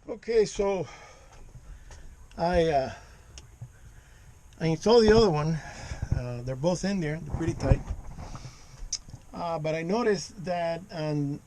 Okay, so I uh, I installed the other one. They're both in there, they're pretty tight. But I noticed that on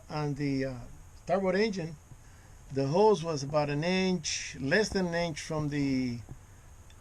the starboard engine, the hose was about an inch, less than an inch from the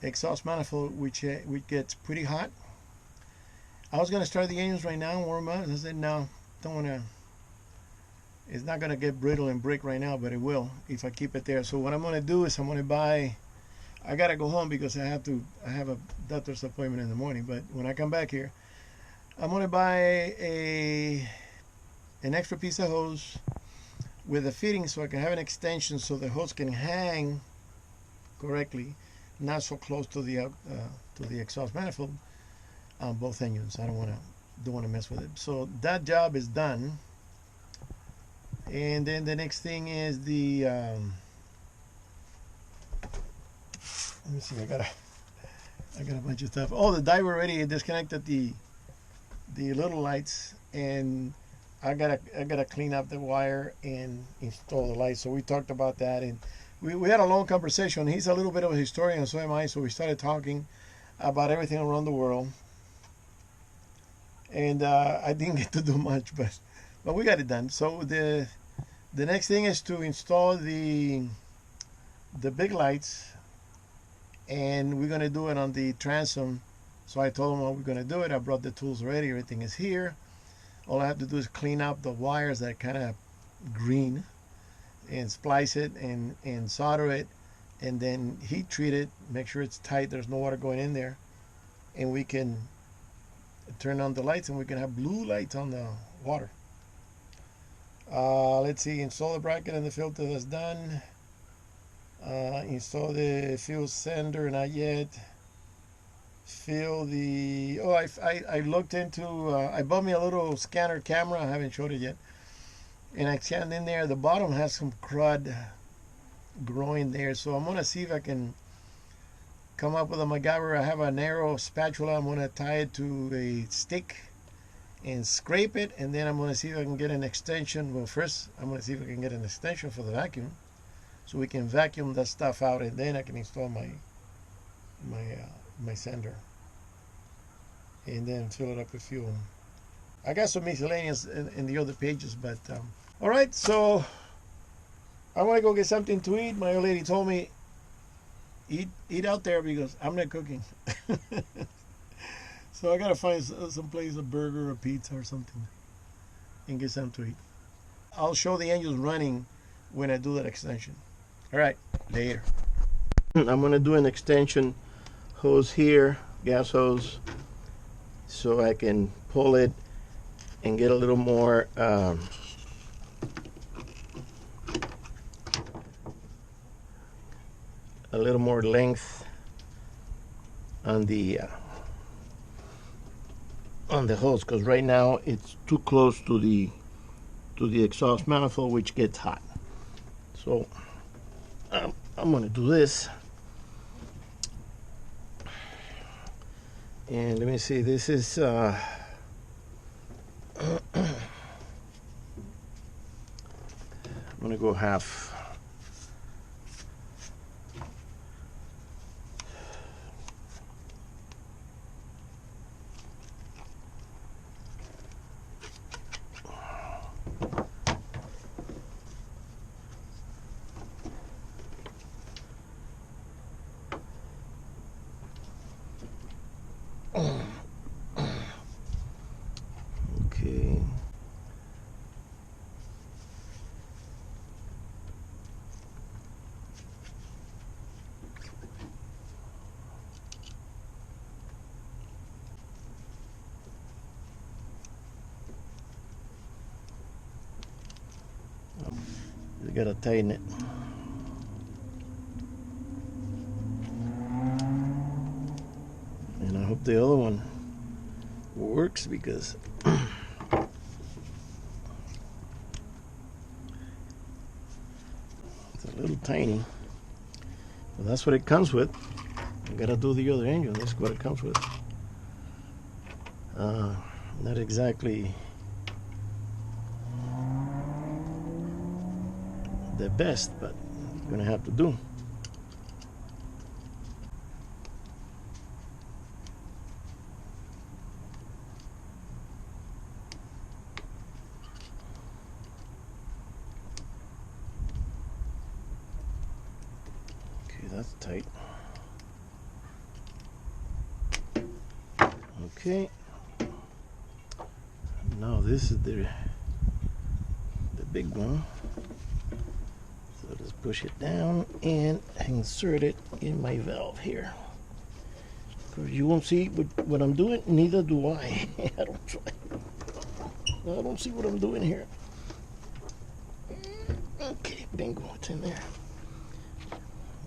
exhaust manifold, which gets pretty hot. I was gonna start the engines right now and warm up. I said no, don't wanna. It's not gonna get brittle and break right now, but it will if I keep it there. So what I'm gonna do is I'm gonna buy. I gotta go home because I have to. I have a doctor's appointment in the morning. But when I come back here, I'm gonna buy an extra piece of hose with a fitting so I can have an extension so the hose can hang correctly, not so close to the exhaust manifold on both engines. I don't wanna mess with it. So that job is done. And then the next thing is the let me see. I got a bunch of stuff. Oh, the diver already disconnected the little lights, and I gotta clean up the wire and install the lights. So we talked about that, and we had a long conversation. He's a little bit of a historian, so am I. So we started talking about everything around the world, and I didn't get to do much, but we got it done. So the next thing is to install the big lights, and we're gonna do it on the transom. So I told him how we're gonna do it. I brought the tools already. Everything is here. All I have to do is clean up the wires that are kind of green, and splice it and solder it, and then heat treat it. Make sure it's tight. There's no water going in there, and we can turn on the lights, and we can have blue lights on the water. Let's see. Install the bracket and the filter. That's done. Install the fuel sender. Not yet. Fill the. Oh, I looked into. I bought me a little scanner camera. I haven't showed it yet. And I scanned in there. The bottom has some crud growing there, so I'm gonna see if I can come up with a MacGyver. I have a narrow spatula. I'm gonna tie it to a stick and scrape it, and then I'm gonna see if I can get an extension. Well, first I'm gonna see if I can get an extension for the vacuum, so we can vacuum that stuff out, and then I can install my sender, and then fill it up with fuel. I got some miscellaneous in the other pages, but all right. So I want to go get something to eat. My old lady told me eat out there because I'm not cooking. So I gotta find some place, a burger, a pizza, or something, and get something to eat. I'll show the engines running when I do that extension. All right, later. I'm gonna do an extension hose here, gas hose, so I can pull it and get a little more length on the hose, because right now it's too close to the exhaust manifold, which gets hot. So I'm gonna do this. And let me see, this is I'm gonna go half. Okay. You gotta tighten it. And I hope the other one works, because it's a little tiny. But that's what it comes with. I gotta do the other engine. That's what it comes with. Not exactly the best, but it's gonna have to do. Okay, that's tight. Okay. Now this is the big one. So let's push it down and insert it in my valve here. Because you won't see what I'm doing, neither do I. I don't see what I'm doing here. Okay, bingo, it's in there.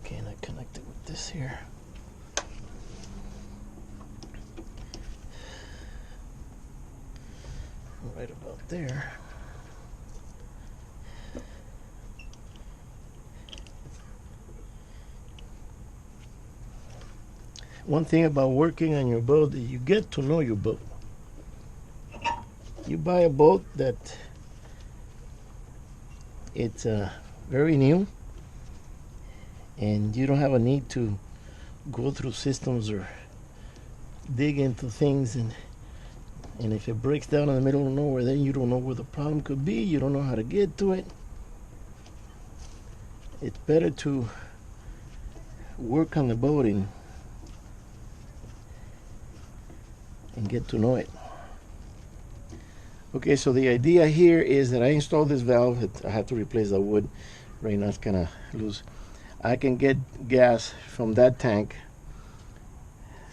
Okay, and I connect it with this here. Right about there. One thing about working on your boat is you get to know your boat. You buy a boat that it's very new and you don't have a need to go through systems or dig into things, and if it breaks down in the middle of nowhere, then you don't know where the problem could be. You don't know how to get to it. It's better to work on the boat and get to know it. Okay, so the idea here is that I installed this valve. I have to replace the wood. Right now it's kind of loose. I can get gas from that tank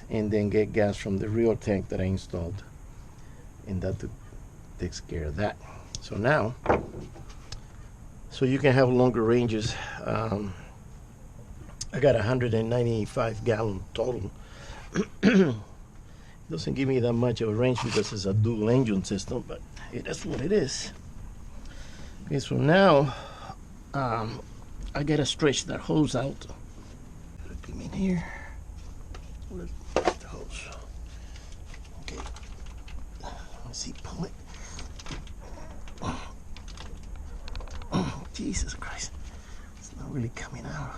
and then get gas from the real tank that I installed, and that takes care of that. So now, so you can have longer ranges. I got 195 gallon total. Doesn't give me that much of a range because it's a dual engine system, but that's what it is. Okay, so now I gotta stretch that hose out. Come in here. Where's the hose? Okay. Let's see, pull it. Oh, Jesus Christ. It's not really coming out.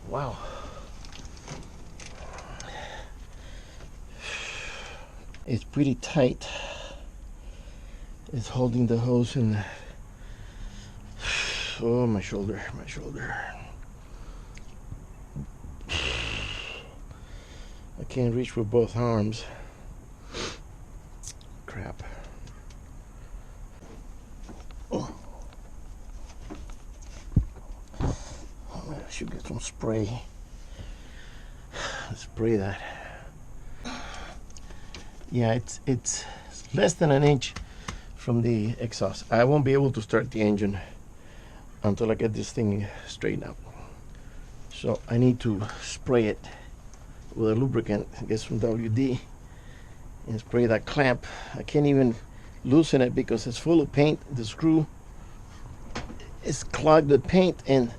Wow. It's pretty tight. It's holding the hose in. Oh, my shoulder. I can't reach with both arms. Crap. Oh. I should get some spray. Spray that. Yeah, it's less than an inch from the exhaust. I won't be able to start the engine until I get this thing straightened out. So I need to spray it with a lubricant, get some WD, and spray that clamp. I can't even loosen it because it's full of paint. The screw is clogged with paint and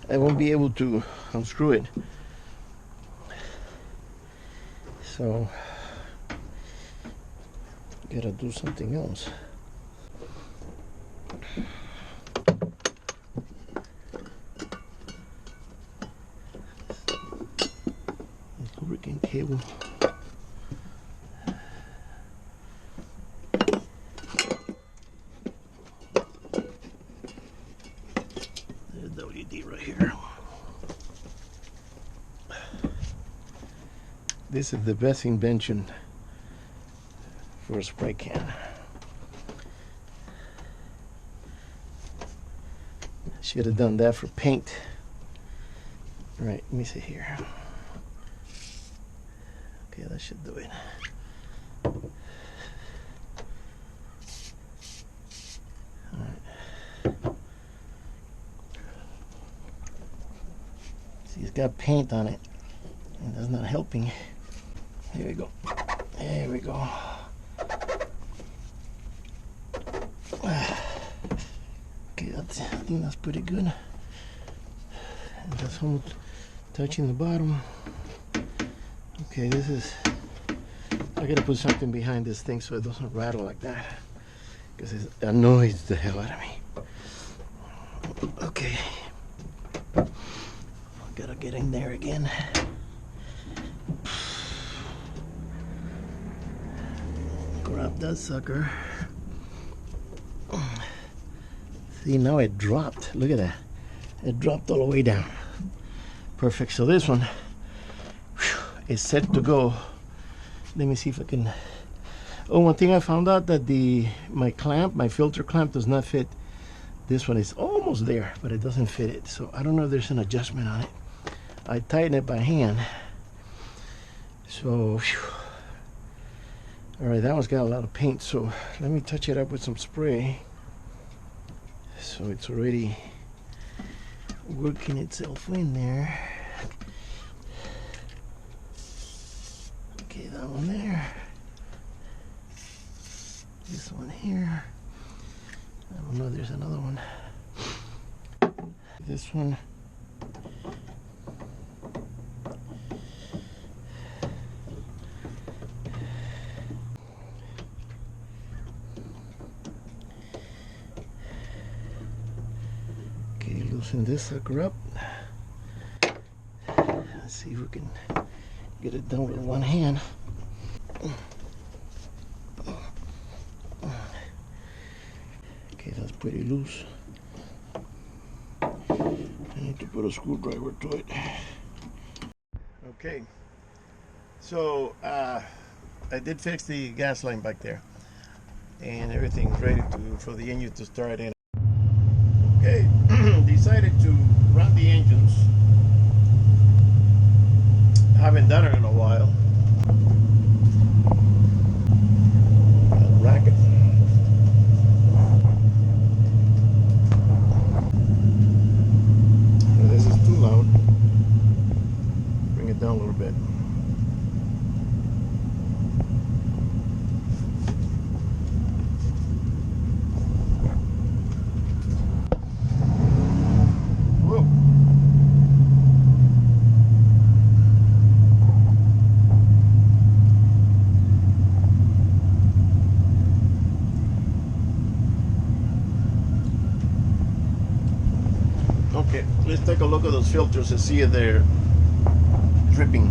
I won't be able to unscrew it. So gotta do something else. Lubricant cable. There's WD right here. This is the best invention for a spray can. Should have done that for paint. All right, let me see here. Okay, that should do it. All right. See, it's got paint on it, and that's not helping. Here we go. There we go. Okay, I think that's pretty good. And that's almost touching the bottom. Okay, this is, I gotta put something behind this thing so it doesn't rattle like that. because it annoys the hell out of me. Okay, gotta get in there again. Grab that sucker. See, now it dropped. Look at that. It dropped all the way down. Perfect. So this one is set to go. Let me see if I can. Oh, one thing I found out that my filter clamp does not fit. This one is almost there, but it doesn't fit it. So I don't know if there's an adjustment on it. I tighten it by hand. So, all right, that one's got a lot of paint. So let me touch it up with some spray. So it's already working itself in there. Okay, that one there. This one here. I don't know, there's another one. This one. Okay, loosen this sucker up. Let's see if we can get it done with one hand. Okay, that's pretty loose. I need to put a screwdriver to it. Okay, so I did fix the gas line back there, and everything's ready for the engine to start in. Okay, decided to run the engines. Haven't done it in a while. Rack it. This is too loud. Bring it down a little bit. Okay, let's take a look at those filters and see if they're dripping.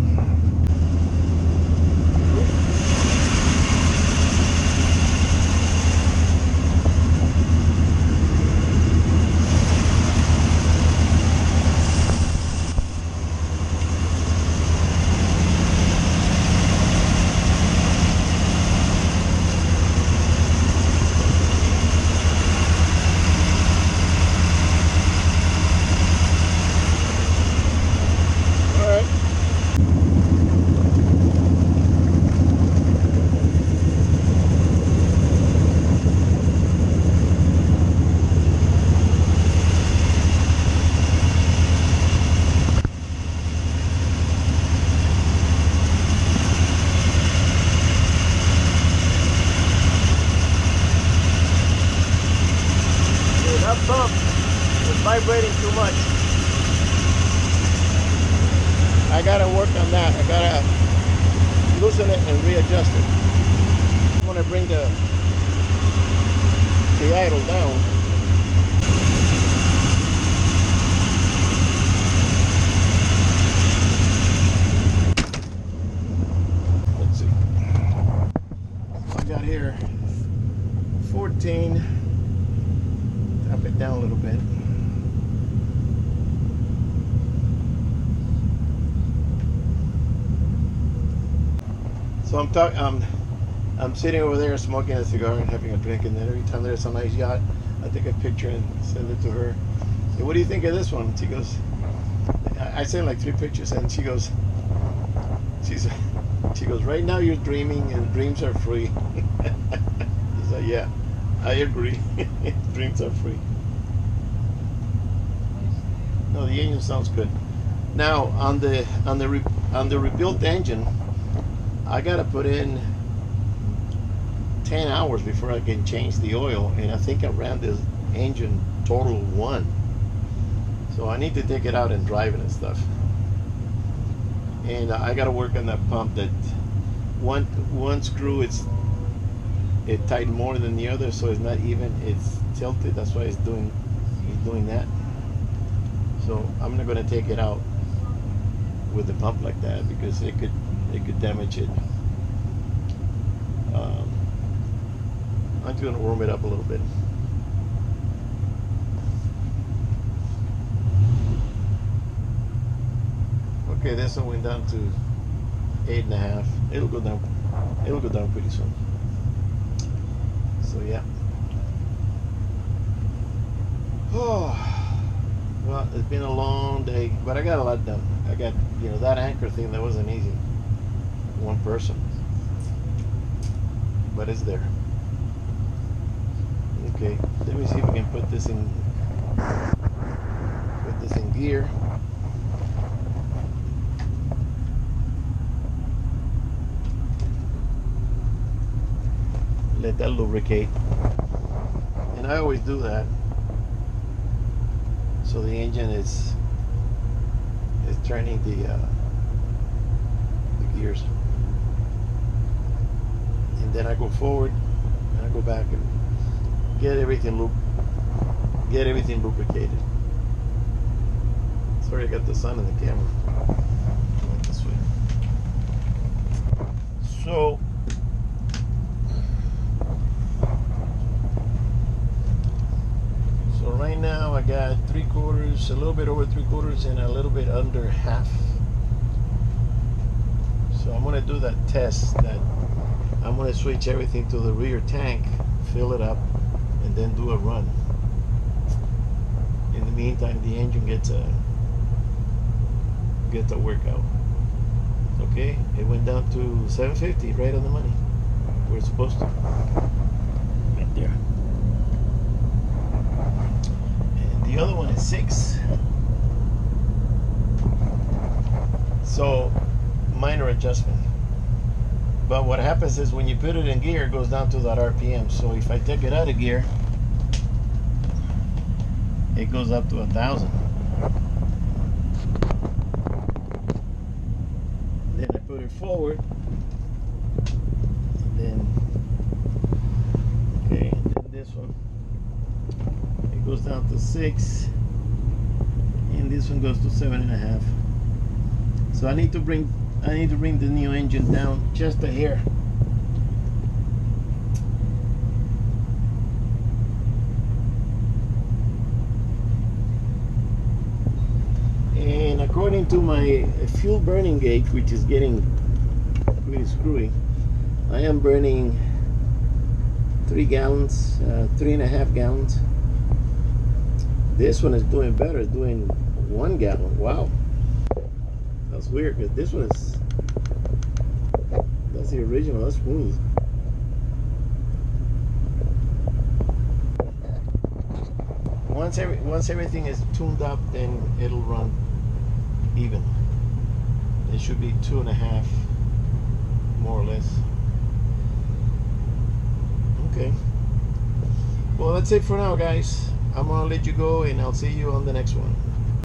Pump is vibrating too much. I gotta work on that. I gotta loosen it and readjust it. I want to bring the idle down. Let's see. I got here 14. Up it down a little bit. So I'm sitting over there smoking a cigar and having a drink, and then every time there's a nice yacht, I take a picture and send it to her. Say, what do you think of this one? And she goes, I sent like 3 pictures, and she goes, right now you're dreaming, and dreams are free. I said, yeah. I agree. Dreams are free. No, the engine sounds good. Now on the rebuilt engine, I gotta put in 10 hours before I can change the oil, and I think I ran this engine total 1. So I need to take it out and drive it and stuff. And I gotta work on that pump. That one screw, it tightened more than the other, so it's not even, it's tilted. That's why he's doing that. So I'm not going to take it out with the pump like that, because it could damage it. I'm just going to warm it up a little bit. Okay, this one went down to 8.5. It'll go down pretty soon. So yeah. Oh, well, it's been a long day, but I got a lot done. I got, that anchor thing, that wasn't easy. One person. But it's there. Okay, let me see if we can put this in gear. Let that lubricate. And I always do that, so the engine is turning the gears. And then I go forward and I go back and get everything lubricated. Sorry, I got the sun in the camera. Like this way. So right now I got 3/4, a little bit over 3/4, and a little bit under half. So I'm gonna do that test. That I'm gonna switch everything to the rear tank, fill it up, and then do a run. In the meantime, the engine gets a workout. Okay, it went down to 750, right on the money. Where it's supposed to. Right there. And the other one is 6. So minor adjustment. But what happens is when you put it in gear, it goes down to that RPM. So if I take it out of gear, it goes up to 1,000. Then I put it forward, and then this one, it goes down to 6, and this one goes to 7.5. So I need to bring the new engine down just a hair. And according to my fuel burning gauge, which is getting pretty screwy, I am burning 3 gallons, 3.5 gallons. This one is doing better, doing 1 gallon. Wow. That's weird, because this one is, that's the original, that's smooth. Once everything is tuned up, then it'll run even. It should be 2.5, more or less. Okay. Well, that's it for now, guys. I'm gonna let you go, and I'll see you on the next one.